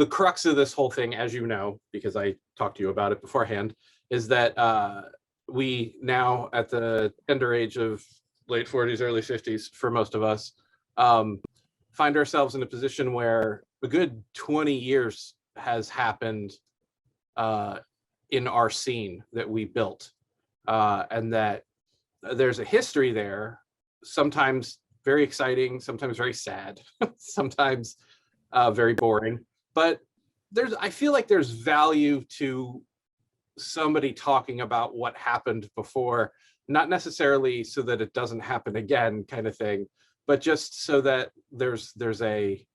the crux of this whole thing, as you know, because I talked to you about it beforehand, is that we now at the tender age of late 40s, early 50s for most of us, find ourselves in a position where a good 20 years has happened in our scene that we built, and that there's a history there, sometimes very exciting, sometimes very sad, sometimes very boring, but I feel like there's value to somebody talking about what happened before, not necessarily so that it doesn't happen again kind of thing, but just so that there's a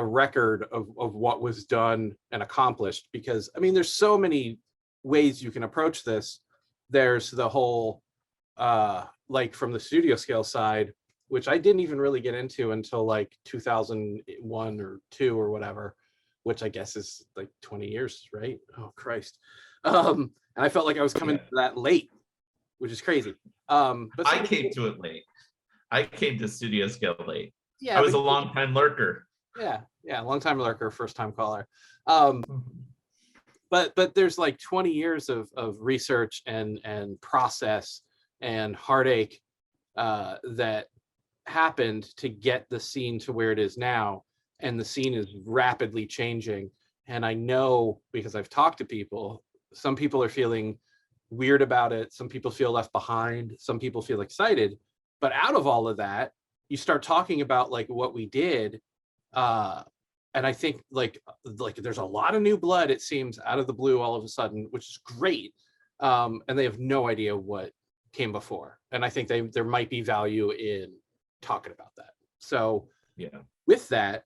record of what was done and accomplished. Because I mean, there's so many ways you can approach this. There's the whole like from the studio scale side, which I didn't even really get into until like 2001 or 2 or whatever, which I guess is like 20 years, right? Oh Christ. And I felt like I was coming to that late, which is crazy. But I came to it late. I came to studio scale late. Yeah, I was a long time lurker. Yeah, long time lurker, first time caller. But there's like 20 years of research and process and heartache that happened to get the scene to where it is now, and the scene is rapidly changing. And I know, because I've talked to people, some people are feeling weird about it, some people feel left behind, some people feel excited. But out of all of that, you start talking about like what we did, and I think like there's a lot of new blood, it seems, out of the blue all of a sudden, which is great, and they have no idea what came before. And I think there might be value in talking about that. So with that,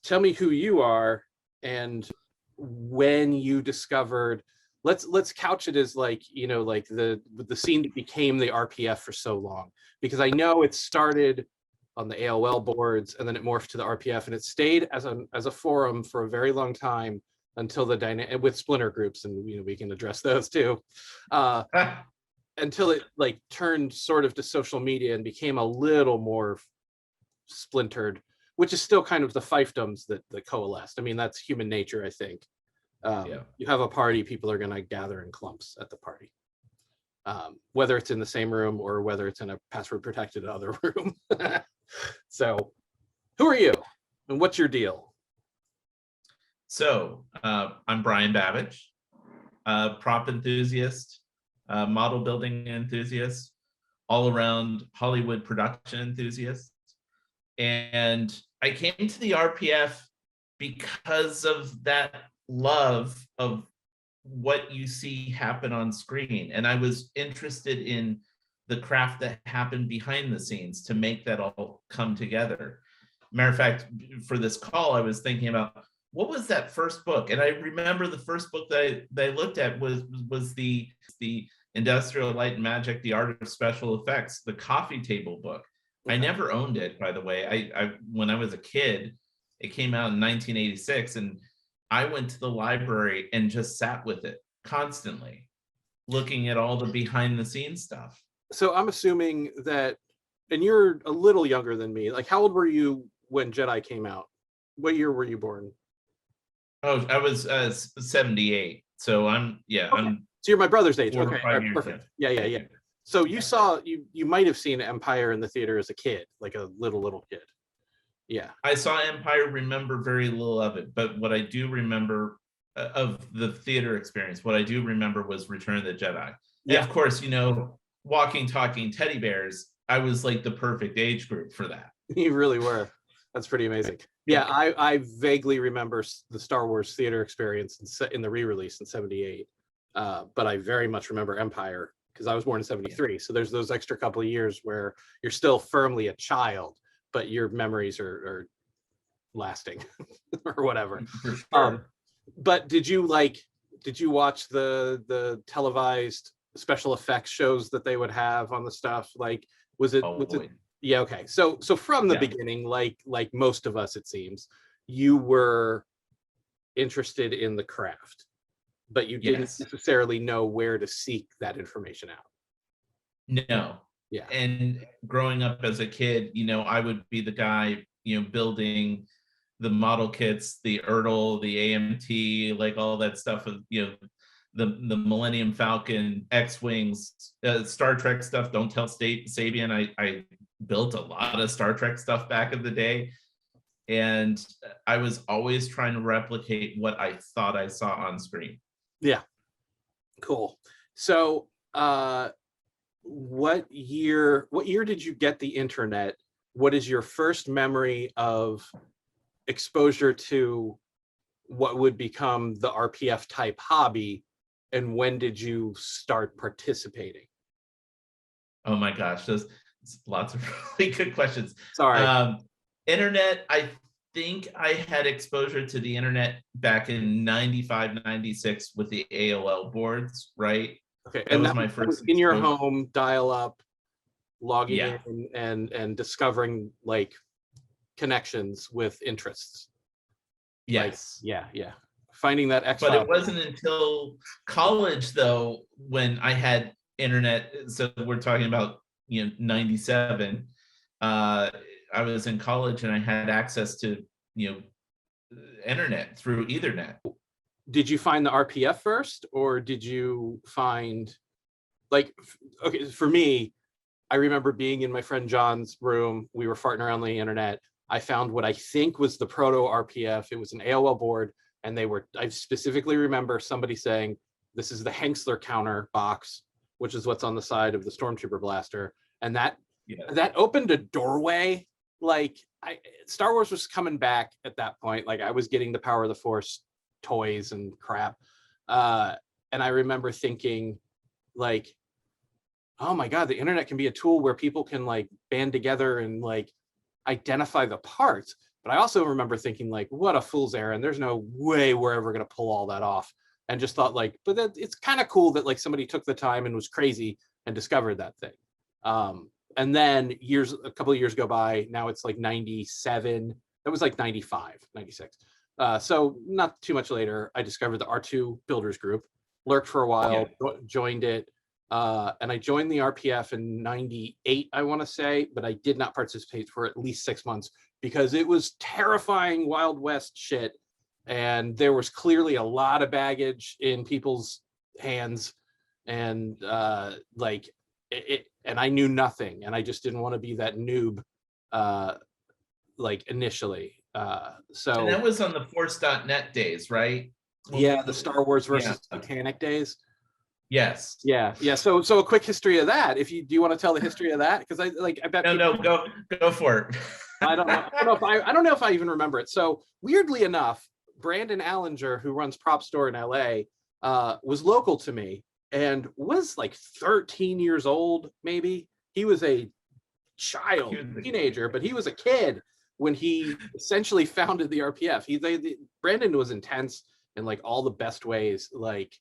tell me who you are and when you discovered, let's couch it as like, you know, like the scene that became the RPF for so long, because I know it started on the AOL boards and then it morphed to the RPF, and it stayed as a forum for a very long time until the dynamic with splinter groups, and you know, we can address those too, until it like turned sort of to social media and became a little more splintered, which is still kind of the fiefdoms that coalesced. I mean, that's human nature, I think. You have a party, people are going to gather in clumps at the party, whether it's in the same room or whether it's in a password protected other room. So who are you and what's your deal? So I'm Bryan Babich, prop enthusiast, model building enthusiast, all around Hollywood production enthusiast. And I came to the RPF because of that love of what you see happen on screen. And I was interested in the craft that happened behind the scenes to make that all come together. Matter of fact, for this call, I was thinking about what was that first book? And I remember the first book that I looked at was the Industrial Light and Magic, The Art of Special Effects, the coffee table book. I never owned it, by the way. I when I was a kid, it came out in 1986, and I went to the library and just sat with it constantly, looking at all the behind the scenes stuff. So I'm assuming that, and you're a little younger than me, like how old were you when Jedi came out? What year were you born? Oh, I was 78. So I'm okay. I'm so you're my brother's age. Okay, right, perfect. Yeah. So you saw, you might have seen Empire in the theater as a kid, like a little kid. Yeah. I saw Empire, remember very little of it, but what I do remember of the theater experience, what I do remember was Return of the Jedi. Yeah. And of course, you know, walking, talking teddy bears, I was like the perfect age group for that. You really were. That's pretty amazing. Yeah, I vaguely remember the Star Wars theater experience in the re-release in 78, but I very much remember Empire because I was born in 73. So there's those extra couple of years where you're still firmly a child, but your memories are lasting or whatever. For sure. But did you watch the televised special effects shows that they would have on the stuff? Like, was it yeah, okay. So from the beginning, like most of us, it seems, you were interested in the craft, but you didn't necessarily know where to seek that information out. No. Yeah. And growing up as a kid, you know, I would be the guy, you know, building the model kits, the ERTL, the AMT, like all that stuff of, you know, the Millennium Falcon, X-Wings, Star Trek stuff. Don't tell Sabian, I built a lot of Star Trek stuff back in the day. And I was always trying to replicate what I thought I saw on screen. Yeah. Cool. So what year did you get the internet? What is your first memory of exposure to what would become the RPF type hobby? And when did you start participating? Oh my gosh, those lots of really good questions. Sorry. Internet, I think I had exposure to the internet back in 95, 96 with the AOL boards, right? Okay, That was my first in your exposure. home, dial up, logging Yeah. in and discovering like connections with interests. Yes. Like, yeah. Finding that X. But it wasn't until college though, when I had internet. So we're talking about, you know, 97. I was in college and I had access to, you know, internet through Ethernet. Did you find the RPF first, or did you find, like, okay, for me, I remember being in my friend John's room. We were farting around the internet. I found what I think was the proto RPF. It was an AOL board, and I specifically remember somebody saying, this is the Henksler counter box, which is what's on the side of the Stormtrooper blaster. And that opened a doorway. Like, Star Wars was coming back at that point. Like, I was getting the Power of the Force toys and crap. And I remember thinking, like, oh my God, the internet can be a tool where people can like band together and like identify the parts. But I also remember thinking, like, what a fool's errand. There's no way we're ever going to pull all that off. And just thought, like, but it's kind of cool that like somebody took the time and was crazy and discovered that thing. And then a couple of years go by. Now it's like 97. That was like 95, 96. So not too much later, I discovered the R2 Builders Group, lurked for a while, joined it. And I joined the RPF in 98, I want to say, but I did not participate for at least 6 months because it was terrifying Wild West shit. And there was clearly a lot of baggage in people's hands. And like it, and I knew nothing. And I just didn't want to be that noob like initially. So and that was on the Force.net days, right? Yeah, the Star Wars versus Titanic days. Yes. Yeah. So a quick history of that. Do you want to tell the history of that? Because I bet. No, go for it. I don't know if I even remember it. So weirdly enough, Brandon Allinger, who runs Prop Store in LA, was local to me and was like 13 years old, maybe. He was a child, teenager, but he was a kid when he essentially founded the RPF. Brandon was intense in like all the best ways. Like,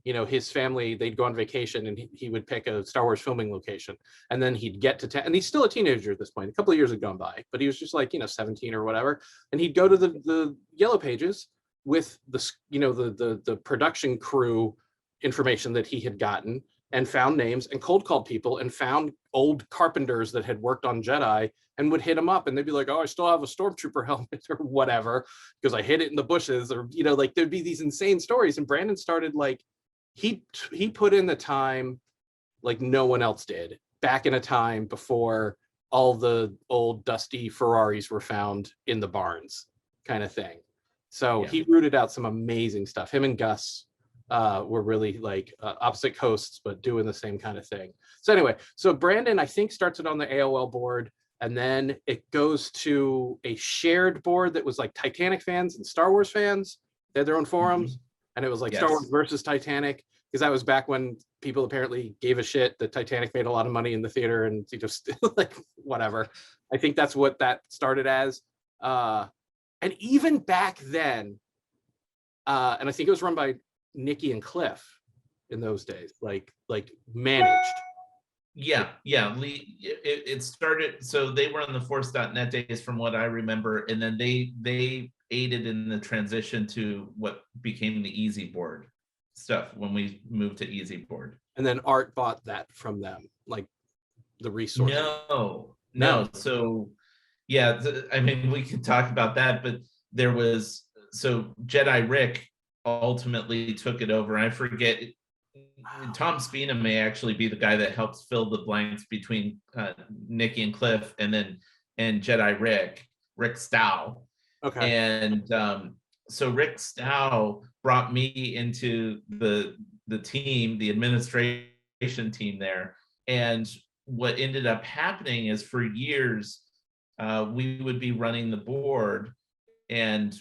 you know, his family, they'd go on vacation and he would pick a Star Wars filming location, and then he'd get to and he's still a teenager at this point. A couple of years had gone by, but he was just like, 17 or whatever. And he'd go to the Yellow Pages with the production crew information that he had gotten, and found names and cold called people and found old carpenters that had worked on Jedi and would hit them up, and they'd be like, oh, I still have a Stormtrooper helmet or whatever because I hid it in the bushes, or like there'd be these insane stories. And Brandon started like he put in the time like no one else did back in a time before all the old dusty Ferraris were found in the barns, kind of thing. So he rooted out some amazing stuff. Him and Gus were really like opposite coasts, but doing the same kind of thing. So anyway, so Brandon, I think, starts it on the AOL board, and then it goes to a shared board that was like Titanic fans and Star Wars fans. They had their own forums, and it was like Star Wars versus Titanic, because that was back when people apparently gave a shit that Titanic made a lot of money in the theater, and you just like whatever. I think that's what that started as. And even back then, and I think it was run by Nikki and Cliff in those days, like managed. Yeah. It started, so they were on the Force.net days from what I remember, and then they aided in the transition to what became the Easy Board stuff when we moved to Easy Board. And then Art bought that from them, like the resources. No. So yeah, I mean, we could talk about that, but there was, so Jedi Rick ultimately took it over. I forget, Tom Spina may actually be the guy that helps fill the blanks between Nikki and Cliff, and Jedi Rick Stow. Okay. And so Rick Stow brought me into the team, the administration team there. And what ended up happening is, for years, we would be running the board, and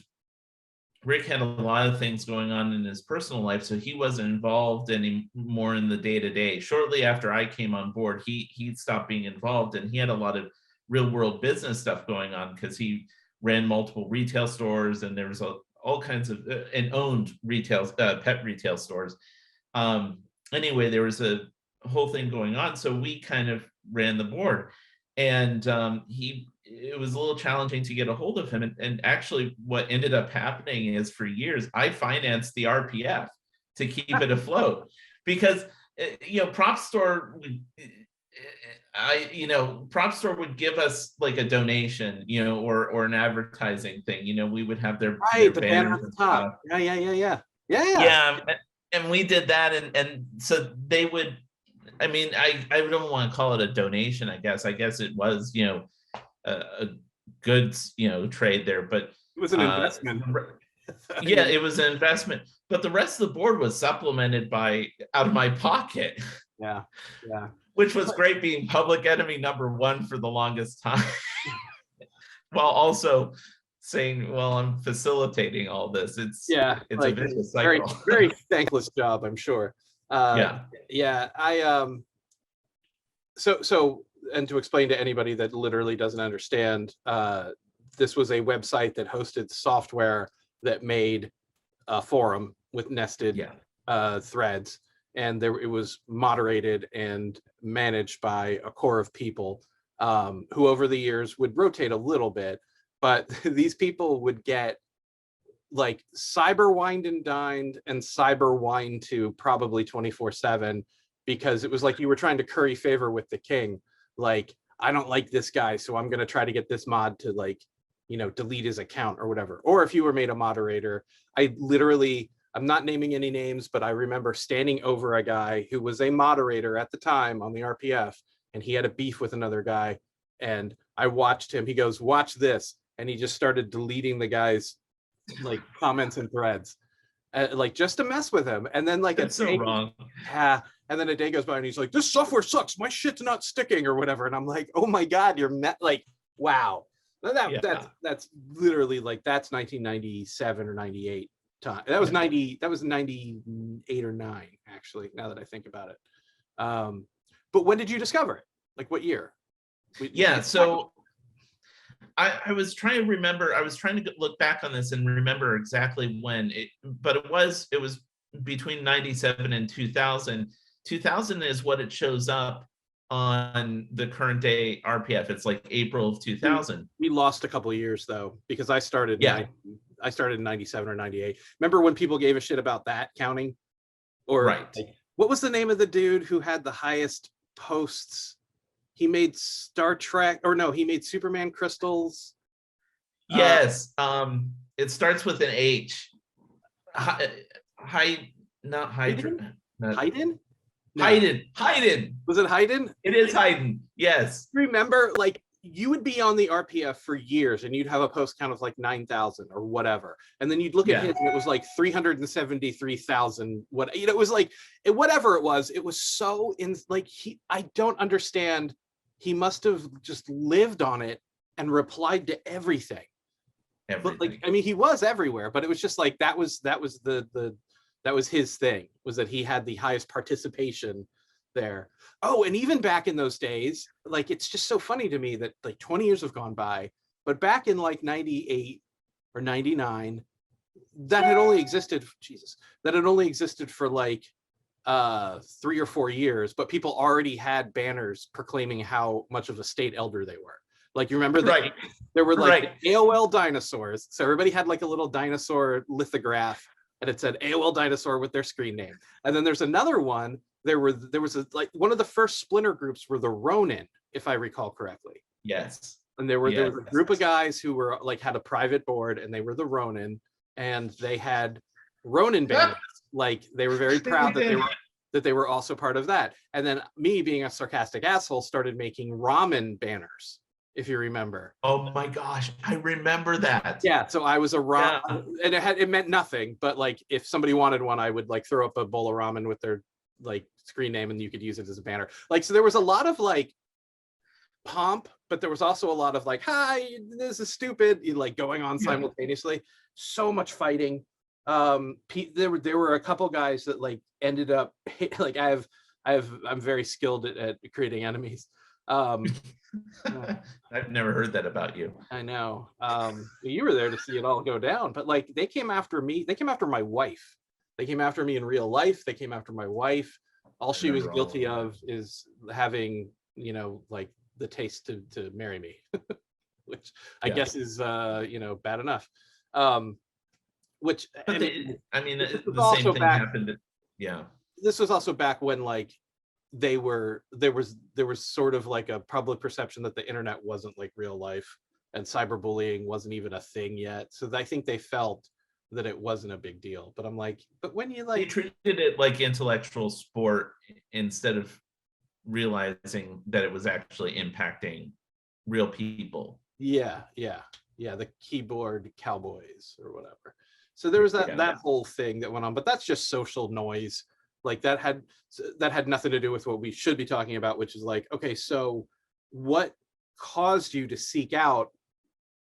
Rick had a lot of things going on in his personal life, so he wasn't involved anymore in the day-to-day. Shortly after I came on board, he stopped being involved, and he had a lot of real-world business stuff going on because he ran multiple retail stores, and there was all kinds of and owned retail pet retail stores. Anyway, there was a whole thing going on, so we kind of ran the board, and it was a little challenging to get a hold of him. And actually what ended up happening is, for years, I financed the RPF to keep it afloat, because, Prop Store would give us like a donation, or an advertising thing. We would have their The banner at the top. Yeah. And we did that. And so they would, I don't want to call it a donation, I guess it was, a goods trade there, but it was an investment. Yeah, it was an investment, but the rest of the board was supplemented out of my pocket. Yeah Which was great, being public enemy #1 for the longest time. While also saying, well, I'm facilitating all this. It's a vicious cycle. Very thankless job, I'm sure. So and to explain to anybody that literally doesn't understand, this was a website that hosted software that made a forum with nested threads, and it was moderated and managed by a core of people who over the years would rotate a little bit, but these people would get like cyber wined and dined and cyber wine to probably 24/7, because it was like you were trying to curry favor with the king. Like, I don't like this guy, so I'm going to try to get this mod to delete his account or whatever. Or if you were made a moderator, I'm not naming any names, but I remember standing over a guy who was a moderator at the time on the RPF, and he had a beef with another guy, and I watched him. He goes, "Watch this," and he just started deleting the guy's comments and threads, just to mess with him. And then that's so wrong. Yeah. And then a day goes by and he's like, "This software sucks. My shit's not sticking," or whatever. And I'm like, "Oh my God, you're wow." That's literally that's 1997 or 98 time. That was 98 or 9, actually, now that I think about it. But when did you discover it? What year? So I was trying to remember. I was trying to look back on this and remember exactly when but it was between 97 and 2000. 2000 is what it shows up on the current day RPF. It's like April of 2000. We lost a couple of years though, because I started in 97 or 98. Remember when people gave a shit about that counting? Or right. What was the name of the dude who had the highest posts? He made Star Trek, or no, he made Superman crystals. Yes. It starts with an H. Not Hydra. Hayden? No. Hayden. Was it Hayden? It is Hayden. Yes. Remember, you would be on the RPF for years and you'd have a post count of 9,000 or whatever. And then you'd look at his and it was 373,000. It was whatever it was so I don't understand. He must have just lived on it and replied to everything. But he was everywhere, but it was just that was his thing, was that he had the highest participation there. Oh, and even back in those days, it's just so funny to me that 20 years have gone by, but back in 98 or 99, that had only existed for 3 or 4 years, but people already had banners proclaiming how much of a state elder they were. You remember that there were AOL dinosaurs, so everybody had a little dinosaur lithograph, and it said AOL dinosaur with their screen name. And then there's another one. There was one of the first splinter groups were the Ronin, if I recall correctly. Yes. And there was Yes. a group of guys who were like had a private board, and they were the Ronin, and they had Ronin banners. Like they were very proud that they were also part of that. And then me, being a sarcastic asshole, started making ramen banners, if you remember. Oh my gosh, I remember that. Yeah, so I was a ramen, and it meant nothing, but like if somebody wanted one, I would like throw up a bowl of ramen with their like screen name, and you could use it as a banner. Like, so there was a lot of like pomp, but there was also a lot of like, hi, this is stupid, like going on simultaneously. So much fighting. There were a couple guys that like ended up like I'm very skilled at creating enemies. I've never heard that about you. I know. You were there to see it all go down, but like they came after me. They came after my wife. They came after me in real life. They came after my wife. All she was guilty of is having, you know, like the taste to marry me, which I guess is you know, bad enough. Which I mean, the same thing happened. Yeah. This was also back when like there was sort of like a public perception that the internet wasn't like real life, and cyberbullying wasn't even a thing yet. So I think they felt that it wasn't a big deal. But I'm like, but when you like, they treated it like intellectual sport instead of realizing that it was actually impacting real people. Yeah, the keyboard cowboys or whatever. So there was that whole thing that went on, but that's just social noise. Like that had nothing to do with what we should be talking about, which is like, okay, so what caused you to seek out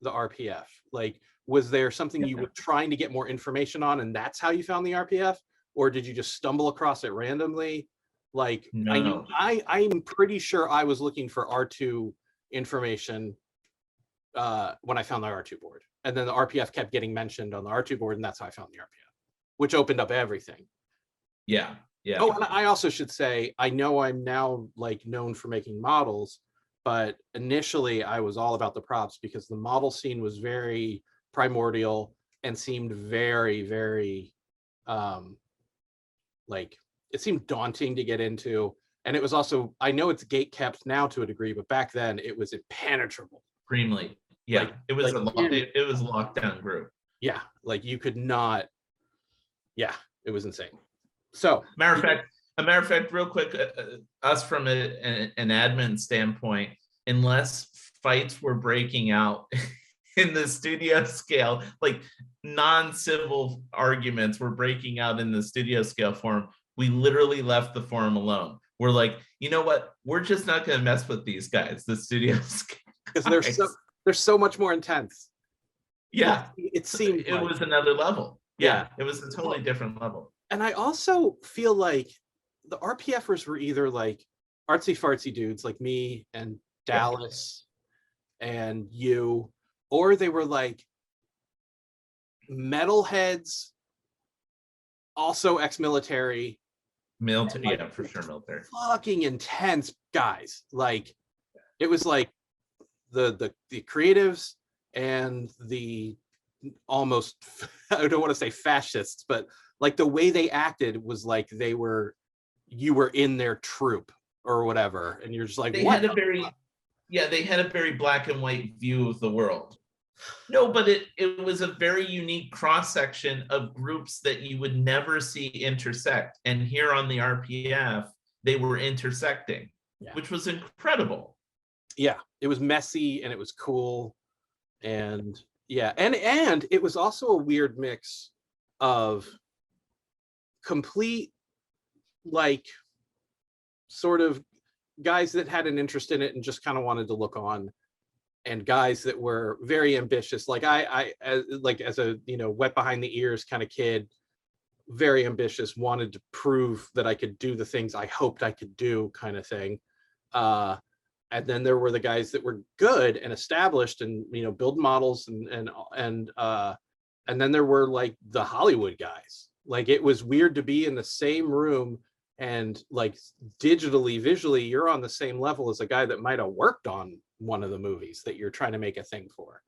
the RPF? Like, was there something you were trying to get more information on, and that's how you found the RPF? Or did you just stumble across it randomly? Like, no. I'm pretty sure I was looking for R2 information when I found the R2 board. And then the RPF kept getting mentioned on the R2 board, and that's how I found the RPF, which opened up everything. Yeah. Oh, and I also should say, I know I'm now like known for making models, but initially I was all about the props because the model scene was very primordial and seemed very, very like it seemed daunting to get into. And it was also, I know it's gate kept now to a degree, but back then it was impenetrable. Extremely. Yeah, like, it was like, it was a lockdown group. Yeah, like you could not. Yeah, it was insane. So, matter of fact, real quick, us from an admin standpoint, unless fights were breaking out in the studio scale, like non-civil arguments were breaking out in the studio scale forum, we literally left the forum alone. We're like, you know what? We're just not going to mess with these guys, the studio scale, because they're so much more intense. Yeah, it seemed it was another level. Yeah, it was a totally different level. And I also feel like the RPFers were either like artsy fartsy dudes like me and Dallas and you, or they were like metalheads, also ex-military. Military, like, yeah, for sure, military. Fucking intense guys. Like it was like the creatives and the almost, I don't want to say fascists, but like the way they acted was like you were in their troop or whatever, and you're just like, they had a very black and white view of the world. No, but it was a very unique cross section of groups that you would never see intersect, and here on the RPF they were intersecting, which was incredible. Yeah, it was messy and it was cool, and and it was also a weird mix of complete like sort of guys that had an interest in it and just kind of wanted to look on, and guys that were very ambitious, like I as a, you know, wet behind the ears kind of kid, very ambitious, wanted to prove that I could do the things I hoped I could do, kind of thing. And then there were the guys that were good and established and, you know, build models and then there were like the Hollywood guys. Like it was weird to be in the same room and like digitally, visually, you're on the same level as a guy that might have worked on one of the movies that you're trying to make a thing for,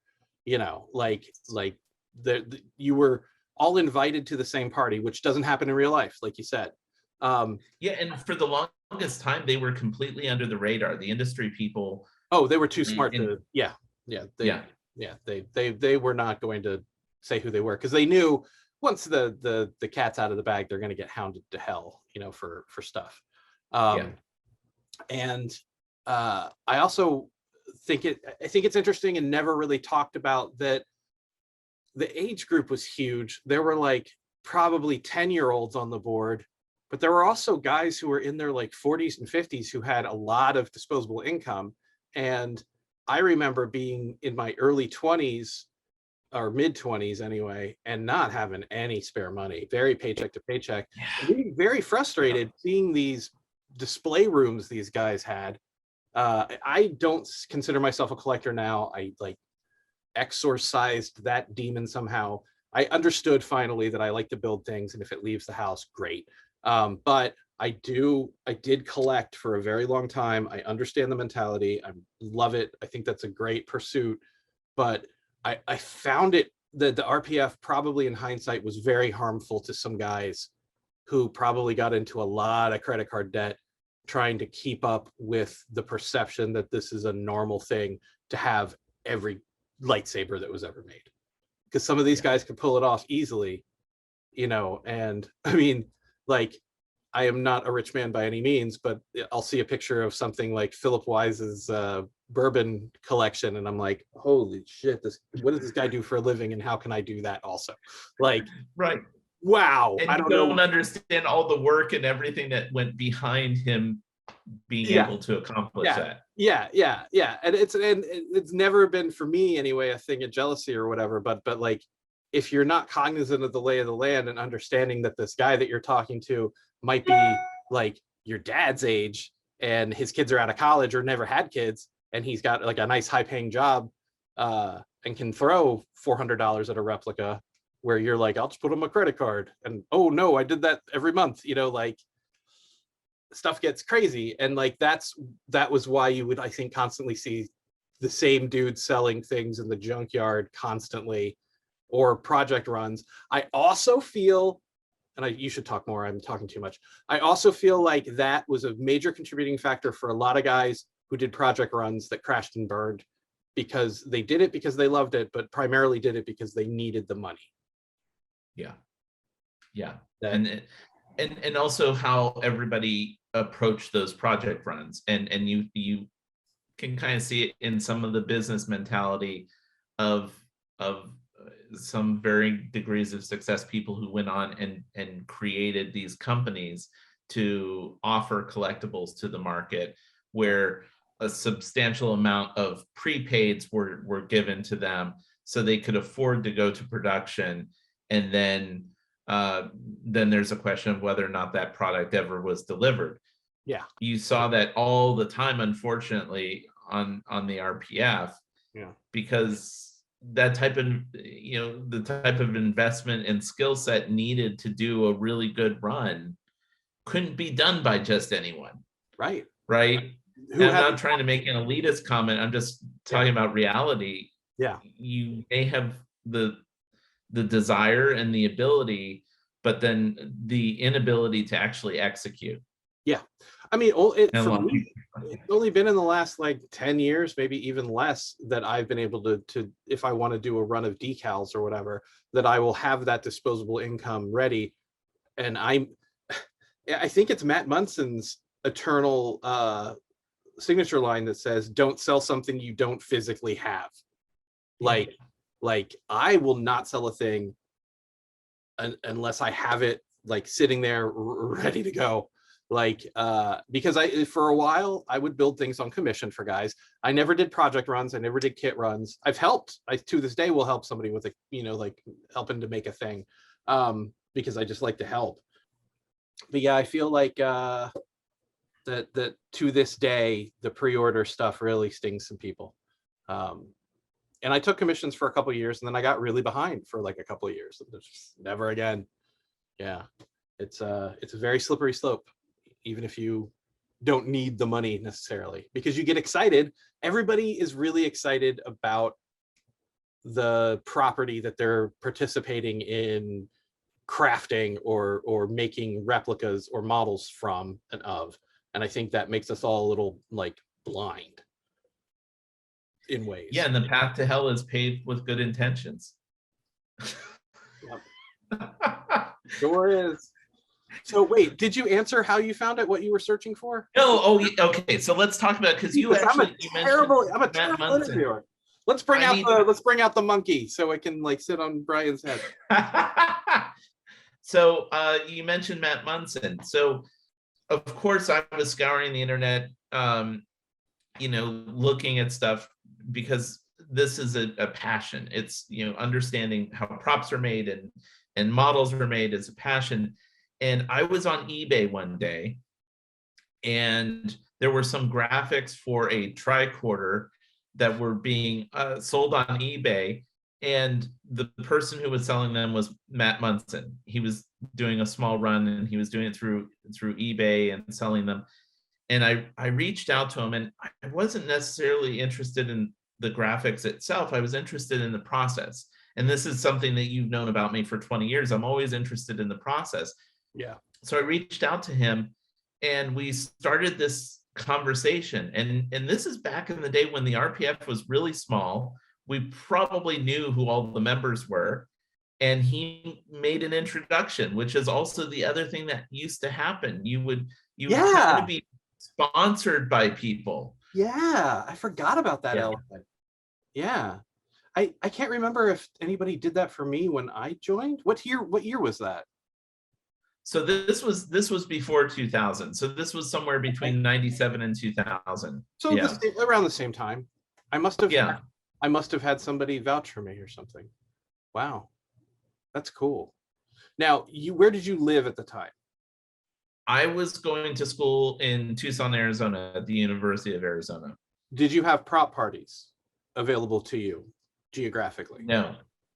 you know, like you were all invited to the same party, which doesn't happen in real life, like you said. Yeah, and for the longest time, they were completely under the radar. The industry people. Oh, they were too smart to, yeah. Yeah, Yeah. they were not going to say who they were, because they knew once the cat's out of the bag, they're going to get hounded to hell, for stuff. Yeah. And I also think it's interesting and never really talked about that the age group was huge. There were like probably 10-year-olds on the board, but there were also guys who were in their like 40s and 50s who had a lot of disposable income. And I remember being in my early 20s or mid 20s anyway, and not having any spare money, very paycheck to paycheck, being very frustrated seeing these display rooms these guys had. I don't consider myself a collector now. I like exorcised that demon somehow. I understood finally that I like to build things, and if it leaves the house, great. But I did collect for a very long time. I understand the mentality. I love it. I think that's a great pursuit. But I found it that the RPF probably in hindsight was very harmful to some guys who probably got into a lot of credit card debt trying to keep up with the perception that this is a normal thing to have every lightsaber that was ever made. Because some of these guys can pull it off easily, and I mean, like, I am not a rich man by any means, but I'll see a picture of something like Philip Wise's bourbon collection, and I'm like, holy shit, what does this guy do for a living, and how can I do that also? Like, Right. wow, And I you don't don't know. understand all the work and everything that went behind him being able to accomplish that. Yeah. And it's never been for me anyway a thing of jealousy or whatever. But like, if you're not cognizant of the lay of the land and understanding that this guy that you're talking to might be like your dad's age, and his kids are out of college or never had kids, and he's got like a nice high paying job, and can throw $400 at a replica, where you're like, I'll just put on my credit card, and oh no, I did that every month, like, stuff gets crazy. And like that was why you would, I think, constantly see the same dude selling things in the junkyard constantly, or project runs. I also feel, and you should talk more, I'm talking too much. I also feel like that was a major contributing factor for a lot of guys who did project runs that crashed and burned, because they did it because they loved it, but primarily did it because they needed the money. Yeah. And also how everybody approached those project runs, and you can kind of see it in some of the business mentality of some varying degrees of success, people who went on and created these companies to offer collectibles to the market, where a substantial amount of prepaids were given to them so they could afford to go to production. And then there's a question of whether or not that product ever was delivered. Yeah, you saw that all the time, unfortunately, on the RPF. Because that type of, the type of investment and skill set needed to do a really good run couldn't be done by just anyone. Right. And I'm not trying to make an elitist comment. I'm just talking about reality. You may have the desire and the ability, but then the inability to actually execute. I mean, for me, it's only been in the last like 10 years, maybe even less, that I've been able to, if I want to do a run of decals or whatever, that I will have that disposable income ready. And I think it's Matt Munson's eternal signature line that says, don't sell something you don't physically have. Like I will not sell a thing unless I have it like sitting there ready to go. Like, because for a while I would build things on commission for guys. I never did project runs. I never did kit runs. I've helped. I to this day will help somebody with like helping to make a thing, because I just like to help. But yeah, I feel like that to this day the pre-order stuff really stings some people. And I took commissions for a couple of years, and then I got really behind for like a couple of years. Just never again. Yeah, it's a very slippery slope, even if you don't need the money necessarily, because you get excited. Everybody is really excited about the property that they're participating in crafting or making replicas or models from and of. And I think that makes us all a little like blind. in ways. Yeah, and the path to hell is paved with good intentions. Sure is. So wait, did you answer how you found it, what you were searching for? No, okay. So let's talk about, because you mentioned I'm a Matt terrible Munson. interviewer. Let's bring out the monkey so it can like sit on Brian's head. So you mentioned Matt Munson. So of course I was scouring the internet, looking at stuff, because this is a passion. It's, understanding how props are made and models are made is a passion. And I was on eBay one day, and there were some graphics for a tricorder that were being sold on eBay. And the person who was selling them was Matt Munson. He was doing a small run, and he was doing it through eBay and selling them. And I reached out to him, and I wasn't necessarily interested in the graphics itself. I was interested in the process. And this is something that you've known about me for 20 years. I'm always interested in the process. Yeah. So I reached out to him, and we started this conversation. And this is back in the day when the RPF was really small. We probably knew who all the members were. And he made an introduction, which is also the other thing that used to happen. You would kind of be sponsored by people. Yeah, I forgot about that Yeah. element. Yeah. I can't remember if anybody did that for me when I joined. What year was that? So this was before 2000. So this was somewhere between 97 and 2000. So yeah. Around the same time. I must have had somebody vouch for me or something. Wow. That's cool. Now, where did you live at the time? I was going to school in Tucson, Arizona, at the University of Arizona. Did you have prop parties available to you geographically? No.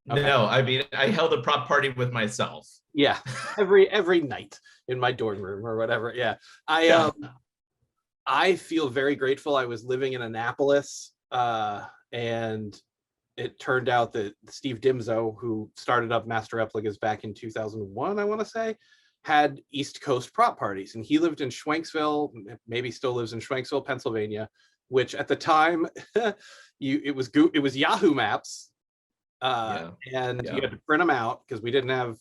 Okay. No, I mean, I held a prop party with myself. Yeah, every night in my dorm room or whatever. Yeah, I feel very grateful. I was living in Annapolis, and it turned out that Steve Dimzo, who started up Master Replicas back in 2001, I want to say, had East Coast prop parties, and he lived in Schwenksville, maybe still lives in Schwenksville, Pennsylvania, which at the time it was Yahoo Maps. And you had to print them out because we didn't have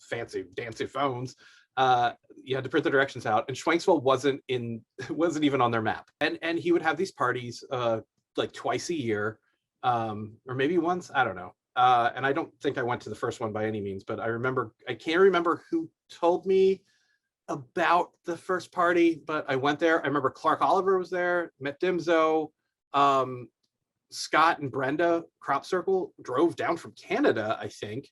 fancy dancy phones. You had to print the directions out, and Schwenksville wasn't even on their map. And he would have these parties like twice a year, or maybe once, I don't know. And I don't think I went to the first one by any means, but I can't remember who told me about the first party, but I went there. I remember Clark Oliver was there, met Dimzo. Scott and Brenda Crop Circle drove down from Canada, I think.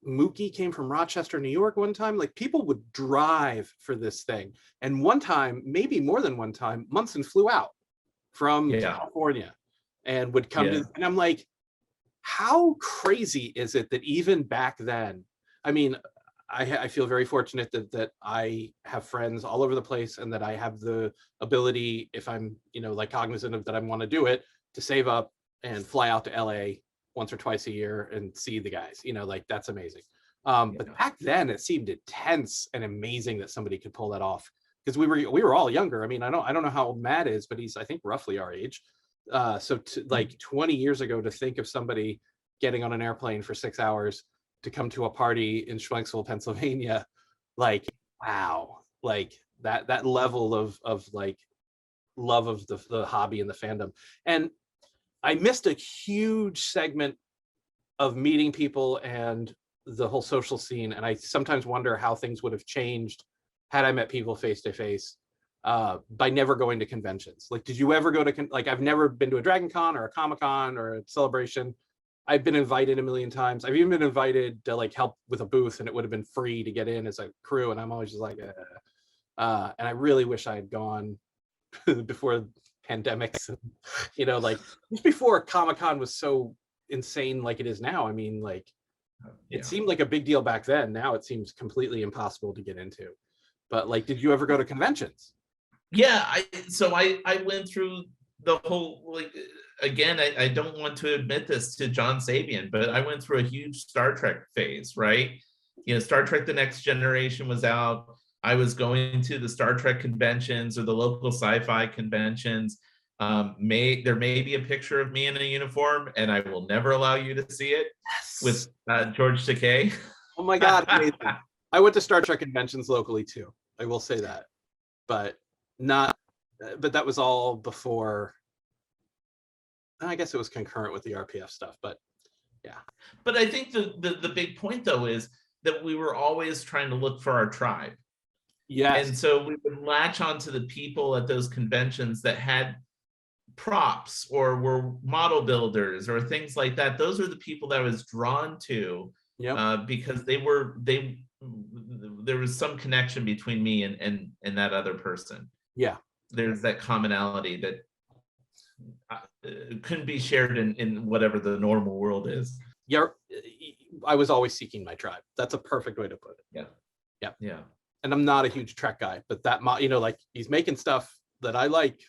Mookie came from Rochester, New York one time. Like, people would drive for this thing. And one time, maybe more than one time, Munson flew out from California and would come to, and I'm like, how crazy is it that even back then, I mean, I feel very fortunate that I have friends all over the place, and that I have the ability, if I'm, like cognizant of that I want to do it, to save up and fly out to LA once or twice a year and see the guys, like that's amazing. But back then it seemed intense and amazing that somebody could pull that off, because we were all younger. I mean, I don't know how old Matt is, but he's, I think, roughly our age. So like 20 years ago, to think of somebody getting on an airplane for 6 hours to come to a party in Schwenksville, Pennsylvania, like, wow, like that level of like love of the hobby and the fandom. And I missed a huge segment of meeting people and the whole social scene. And I sometimes wonder how things would have changed had I met people face to face, by never going to conventions. Like, did you ever go to, like, I've never been to a Dragon Con or a Comic Con or a Celebration. I've been invited a million times. I've even been invited to like help with a booth, and it would have been free to get in as a crew. And I'm always just like, and I really wish I had gone before pandemics, like just before Comic-Con was so insane like it is now. I mean, like, it seemed like a big deal back then. Now it seems completely impossible to get into. But like, did you ever go to conventions? Yeah, I went through the whole, like, again, I don't want to admit this to John Sabian, but I went through a huge Star Trek phase, right? Star Trek The Next Generation was out. I was going to the Star Trek conventions or the local sci-fi conventions. There may be a picture of me in a uniform, and I will never allow you to see it, with George Takei. Oh my God, amazing. I went to Star Trek conventions locally too. I will say that, but that was all before. I guess it was concurrent with the RPF stuff, but yeah. But I think the big point though is that we were always trying to look for our tribe. Yes. And so we would latch onto the people at those conventions that had props or were model builders or things like that. Those are the people that I was drawn to, because there was some connection between me and that other person. Yeah. There's that commonality that couldn't be shared in whatever the normal world is. Yeah. I was always seeking my tribe. That's a perfect way to put it. Yeah. Yeah. Yeah. And I'm not a huge Trek guy, but that, like, he's making stuff that I like,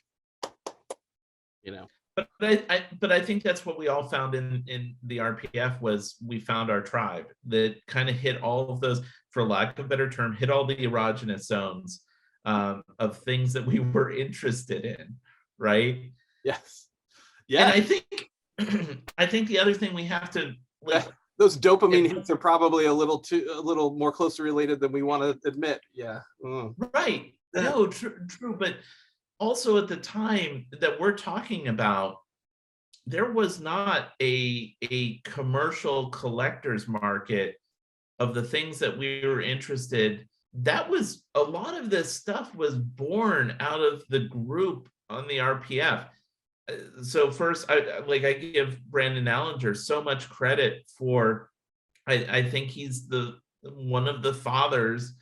But I think that's what we all found in the RPF, was we found our tribe that kind of hit all of those, for lack of a better term, hit all the erogenous zones of things that we were interested in, right? Yes. Yeah. And I think the other thing we have to, like, those dopamine hits are probably a little more closely related than we want to admit. Yeah. Right. No, true. But also at the time that we're talking about, there was not a commercial collector's market of the things that we were interested. That was, a lot of this stuff was born out of the group on the RPF. So first, I give Brandon Allinger so much credit for, I think he's one of the fathers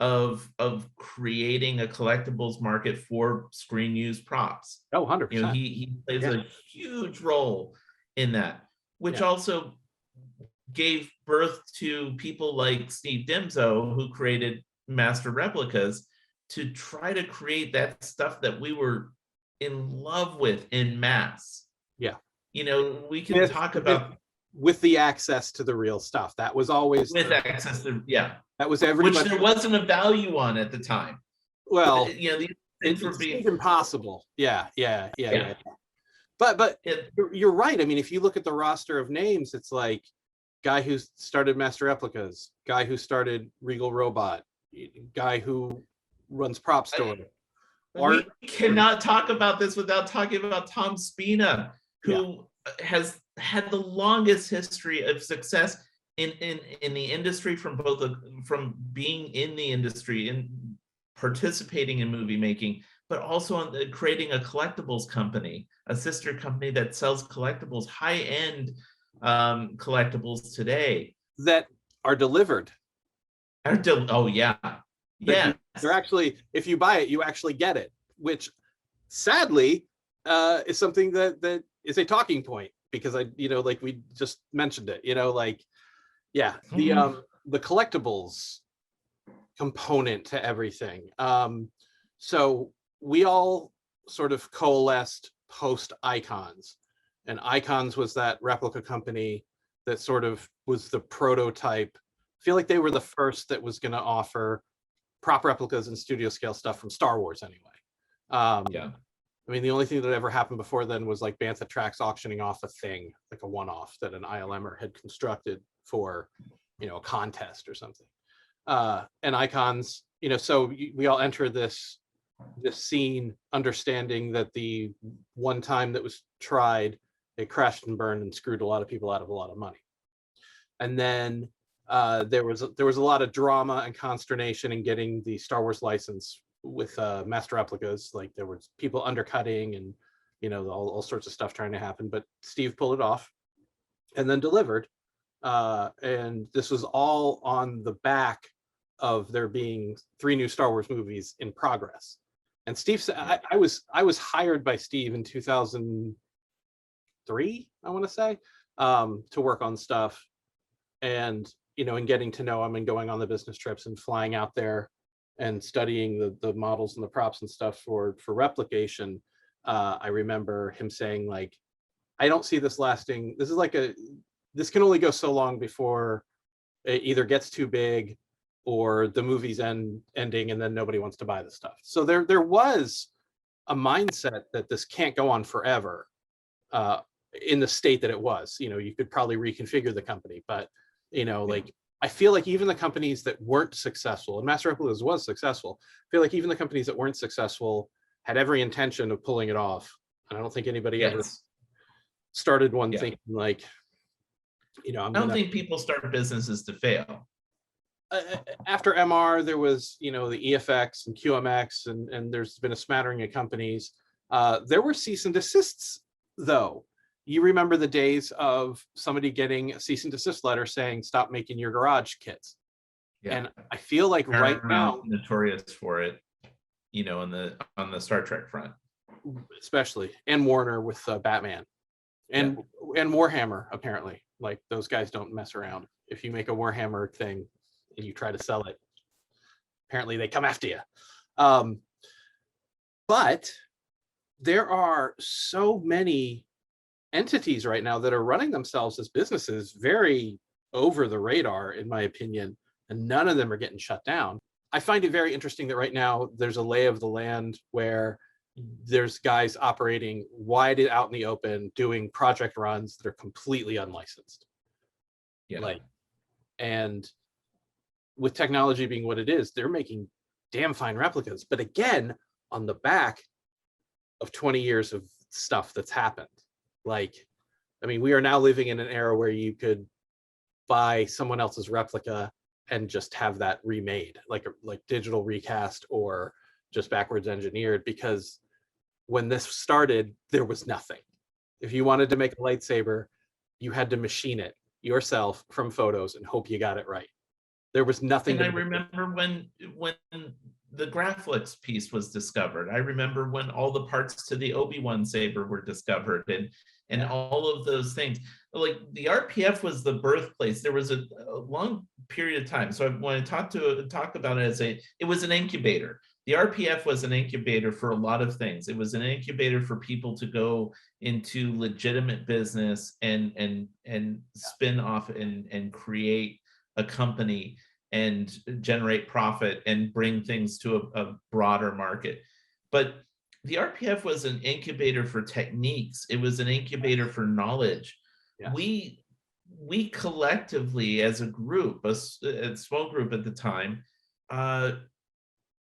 of creating a collectibles market for screen use props. Oh, 100%. He plays a huge role in that, which also gave birth to people like Steve Dimzo, who created Master Replicas, to try to create that stuff that we were in love with in mass. Yeah. We can talk about with the access to the real stuff. That was always access to, that was everybody, which there wasn't a value on at the time. Well, it's impossible. Yeah. But you're right. I mean, if you look at the roster of names, it's like guy who started Master Replicas, guy who started Regal Robot, guy who runs Prop Store. We cannot talk about this without talking about Tom Spina, who has had the longest history of success in the industry, from being in the industry and participating in movie making, but also on creating a collectibles company, a sister company that sells collectibles, high-end collectibles today that are delivered. They're actually, if you buy it, you actually get it, which sadly is something that is a talking point, because like we just mentioned it, the collectibles component to everything. So we all sort of coalesced post Icons, and Icons was that replica company that sort of was the prototype. I feel like they were the first that was going to offer prop replicas and studio scale stuff from Star Wars anyway. I mean, the only thing that ever happened before then was like Bantha Tracks auctioning off a thing, like a one-off that an ILMer had constructed for, a contest or something. And Icons, so we all enter this scene understanding that the one time that was tried, it crashed and burned and screwed a lot of people out of a lot of money. And then there was a lot of drama and consternation in getting the Star Wars license with Master Replicas. Like, there was people undercutting and all sorts of stuff trying to happen, but Steve pulled it off and then delivered. And this was all on the back of there being 3 new Star Wars movies in progress. And Steve said, I was hired by Steve in 2003, I want to say, to work on stuff, and and getting to know him and going on the business trips and flying out there and studying the models and the props and stuff for replication. I remember him saying, like, I don't see this lasting. This can only go so long before it either gets too big or the movie's ending and then nobody wants to buy the stuff. So there was a mindset that this can't go on forever in the state that it was. You could probably reconfigure the company, but like I feel like even the companies that weren't successful, and Master Replicas was successful, I feel like even the companies that weren't successful had every intention of pulling it off. And I don't think anybody ever started one thinking like, I don't think people start businesses to fail. After MR, there was, the EFX and QMX, and there's been a smattering of companies. There were cease and desists, though. You remember the days of somebody getting a cease and desist letter saying, stop making your garage kits. Yeah. And I feel like right now, notorious for it, on the Star Trek front. Especially, and Warner with Batman. And Warhammer, apparently. Like, those guys don't mess around. If you make a Warhammer thing and you try to sell it, apparently they come after you. But there are so many entities right now that are running themselves as businesses very over the radar, in my opinion, and none of them are getting shut down. I find it very interesting that right now there's a lay of the land where there's guys operating wide out in the open, doing project runs that are completely unlicensed. Yeah. And with technology being what it is, they're making damn fine replicas. But again, on the back of 20 years of stuff that's happened. We are now living in an era where you could buy someone else's replica and just have that remade, like digital recast or just backwards engineered, because when this started, there was nothing. If you wanted to make a lightsaber, you had to machine it yourself from photos and hope you got it right. There was nothing. And I remember when the Graflex piece was discovered. I remember when all the parts to the Obi-Wan saber were discovered, and all of those things. Like, the RPF was the birthplace. There was a long period of time. So when I talk about it it was an incubator. The RPF was an incubator for a lot of things. It was an incubator for people to go into legitimate business and spin off and create a company and generate profit and bring things to a broader market. But the RPF was an incubator for techniques. It was an incubator for knowledge. Yeah. We collectively, as a group, a small group at the time,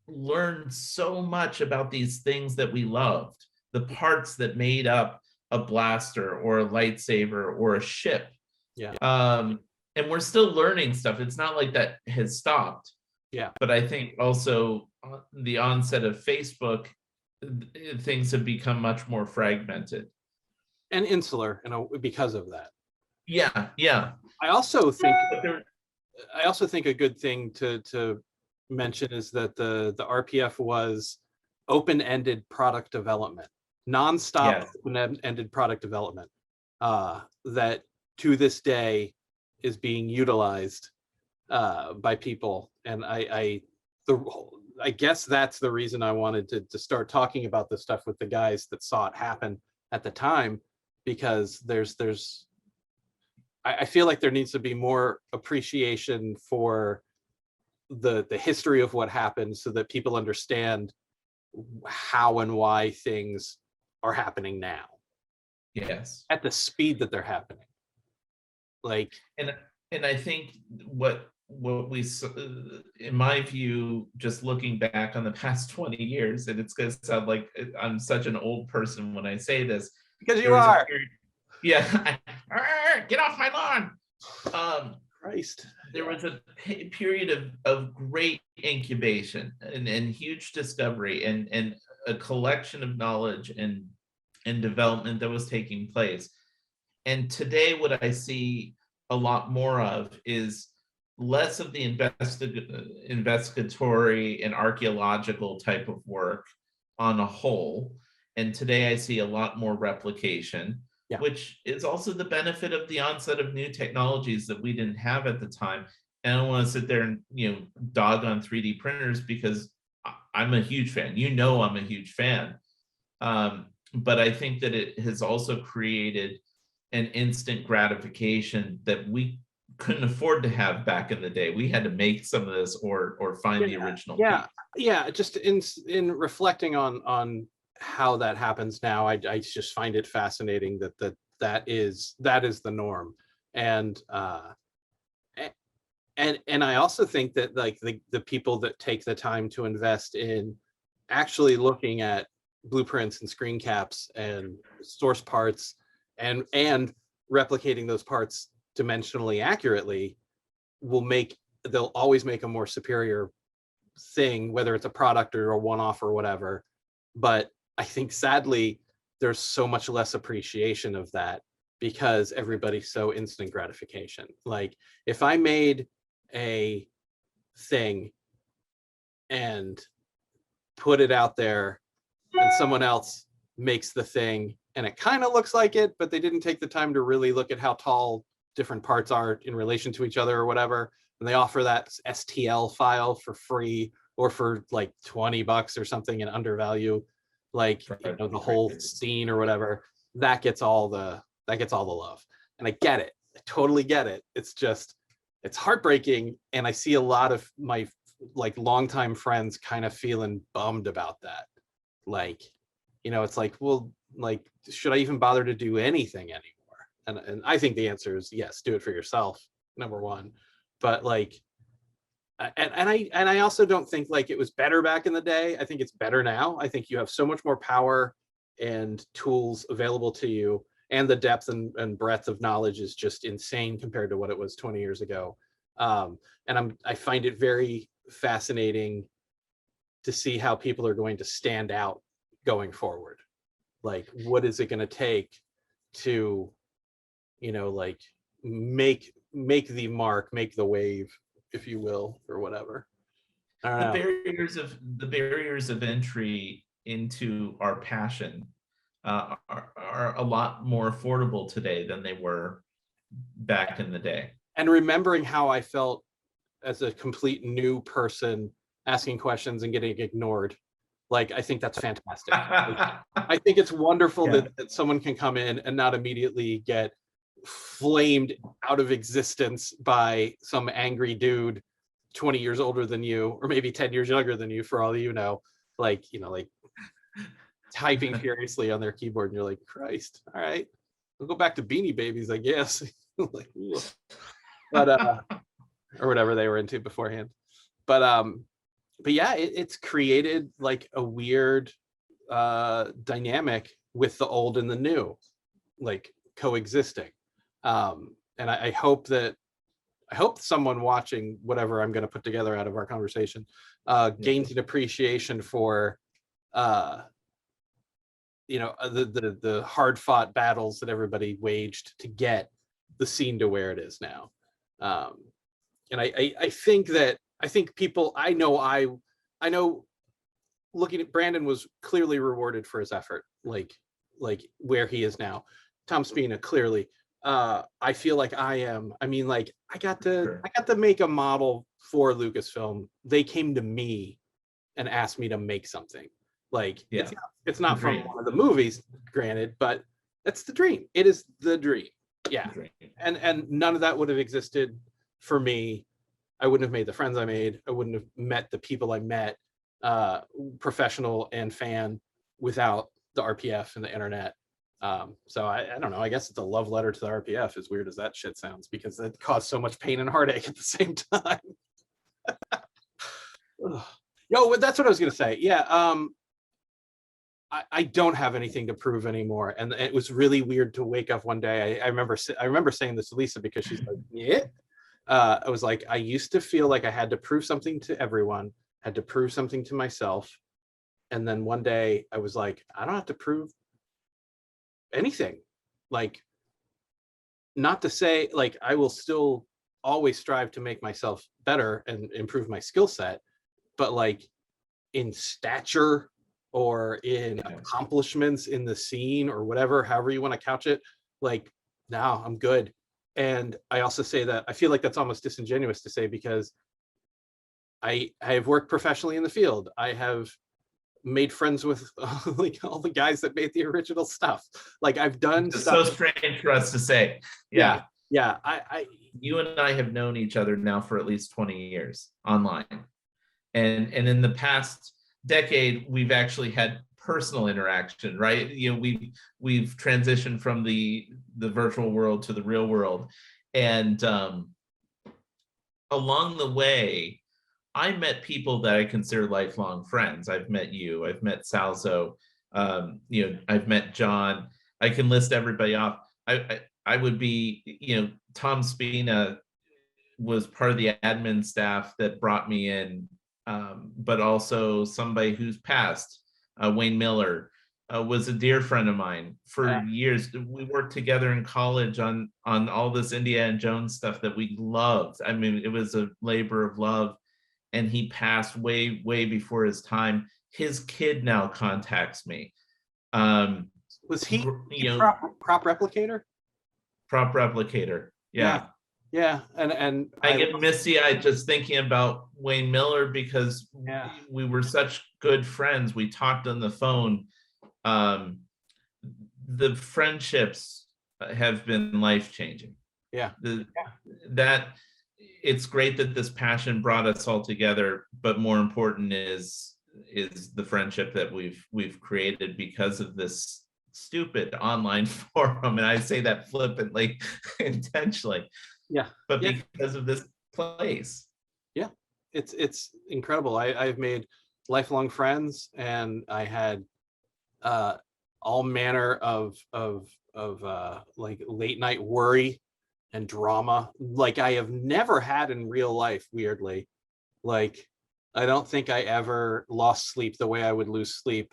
learned so much about these things that we loved, the parts that made up a blaster or a lightsaber or a ship. Yeah. And we're still learning stuff. It's not like that has stopped. Yeah. But I think also the onset of Facebook, things have become much more fragmented and insular, because of that. Yeah, yeah. I also think a good thing to mention is that the RPF was open-ended product development, nonstop. Yes. Open-ended product development that to this day is being utilized by people. And I guess that's the reason I wanted to start talking about this stuff with the guys that saw it happen at the time, because I feel like there needs to be more appreciation for the history of what happened, so that people understand how and why things are happening now. Yes. At the speed that they're happening. And I think what we, in my view, just looking back on the past 20 years, and it's going to sound like I'm such an old person when I say this, because you are. Yeah. Get off my lawn. Christ. There was a period of great incubation and huge discovery and a collection of knowledge and development that was taking place. And today, what I see a lot more of is less of the investigatory and archaeological type of work on a whole. And today I see a lot more replication, which is also the benefit of the onset of new technologies that we didn't have at the time. And I don't want to sit there and dog on 3D printers, because I'm a huge fan. I'm a huge fan. But I think that it has also created an instant gratification that we couldn't afford to have back in the day. We had to make some of this or find the original piece. Yeah. Just in reflecting on how that happens now, I just find it fascinating that is the norm. And I also think that like the people that take the time to invest in actually looking at blueprints and screen caps and source parts and replicating those parts dimensionally accurately they'll always make a more superior thing, whether it's a product or a one-off or whatever. But I think sadly there's so much less appreciation of that because everybody's so instant gratification. Like if I made a thing and put it out there and someone else makes the thing and it kind of looks like it, but they didn't take the time to really look at how tall different parts are in relation to each other or whatever, and they offer that STL file for free or for like $20 or something in undervalue, like the whole scene or whatever, that gets all the love. And I get it. I totally get it. It's just, it's heartbreaking. And I see a lot of my like longtime friends kind of feeling bummed about that. Like, it's like, well, like, should I even bother to do anything anymore? And I think the answer is yes, do it for yourself, number one. But like, and I also don't think like it was better back in the day. I think it's better now. I think you have so much more power and tools available to you, and the depth and breadth of knowledge is just insane compared to what it was 20 years ago. And I find it very fascinating to see how people are going to stand out going forward. Like, what is it going to take to, like make the mark, make the wave, if you will, or whatever. I don't know. The barriers of entry into our passion are a lot more affordable today than they were back in the day. And remembering how I felt as a complete new person asking questions and getting ignored, like, I think that's fantastic. I think it's wonderful that someone can come in and not immediately get flamed out of existence by some angry dude 20 years older than you, or maybe 10 years younger than you, for all you know, like typing furiously on their keyboard, and you're like, Christ, all right, we'll go back to Beanie Babies, I guess. Like, but or whatever they were into beforehand. But yeah, it's created like a weird dynamic with the old and the new, like coexisting. And I hope someone watching whatever I'm going to put together out of our conversation gains an appreciation for the hard fought battles that everybody waged to get the scene to where it is now. And I think people, I know looking at Brandon was clearly rewarded for his effort, like where he is now. Tom Spina, clearly. I feel like I am. I mean, like, I got to make a model for Lucasfilm. They came to me and asked me to make something. Like, it's not from one of the movies, granted, but that's the dream. It is the dream. Yeah. And none of that would have existed for me. I wouldn't have made the friends I made. I wouldn't have met the people I met, professional and fan, without the RPF and the internet. So I don't know, I guess it's a love letter to the RPF, as weird as that shit sounds, because it caused so much pain and heartache at the same time. Yo, that's what I was gonna say. Yeah, I don't have anything to prove anymore, and it was really weird to wake up one day. I remember saying this to Lisa, because she's like, yeah. I was like, I used to feel like I had to prove something to everyone, had to prove something to myself, and then one day I was like, I don't have to prove anything. Like, not to say, like, I will still always strive to make myself better and improve my skill set, but like in stature or in accomplishments in the scene or whatever, however you want to couch it, like, now I'm good. And I also say that I feel like that's almost disingenuous to say, because I have worked professionally in the field. I have made friends with like all the guys that made the original stuff. Like, I've done it's stuff. so strange for us to say. Yeah. Yeah, You and I have known each other now for at least 20 years online. And in the past decade, we've actually had personal interaction, right? We've transitioned from the virtual world to the real world. And along the way, I met people that I consider lifelong friends. I've met you, I've met Salzo, I've met John. I can list everybody off. I would be, Tom Spina was part of the admin staff that brought me in, but also somebody who's passed, Wayne Miller, was a dear friend of mine for years. We worked together in college on all this Indiana Jones stuff that we loved. I mean, it was a labor of love, and he passed way before his time. His kid now contacts me. was he you know, prop replicator? Prop replicator. Yeah. Yeah, and I get misty-eyed just thinking about Wayne Miller because we were such good friends. We talked on the phone. The friendships have been life-changing. Yeah. That it's great that this passion brought us all together, but more important is the friendship that we've created because of this stupid online forum. And I say that flippantly, intentionally. Yeah. But because of this place. Yeah, it's incredible. I've made lifelong friends, and I had all manner of like late night worry and drama like I have never had in real life, weirdly. Like, I don't think I ever lost sleep the way I would lose sleep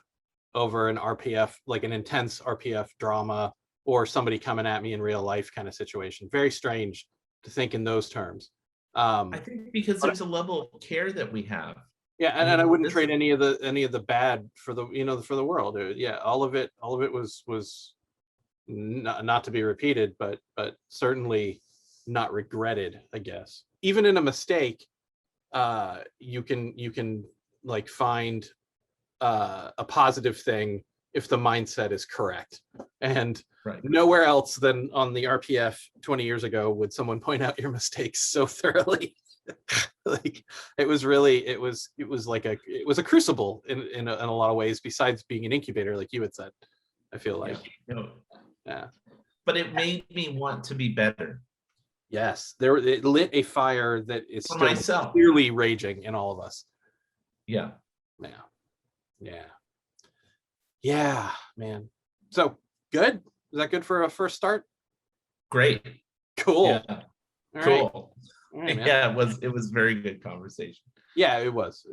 over an RPF, like an intense RPF drama or somebody coming at me in real life kind of situation. Very strange to think in those terms. I think because there's a level of care that we have. Yeah, and I wouldn't trade any of the bad for the for the world. Yeah, all of it was not to be repeated, but certainly not regretted, I guess. Even in a mistake, you can like find a positive thing if the mindset is correct. And nowhere else than on the RPF 20 years ago would someone point out your mistakes so thoroughly. Like, it was a crucible in a lot of ways, besides being an incubator, like you had said. I feel like, yeah. But it made me want to be better. Yes, it lit a fire that is for still myself. clearly raging in all of us. Yeah. Yeah, man. So good. Is that good for a first start? Great. Cool. Yeah. Cool. Right, yeah, it was very good conversation. Yeah, it was.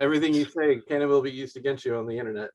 Everything you say can and will be used against you on the internet.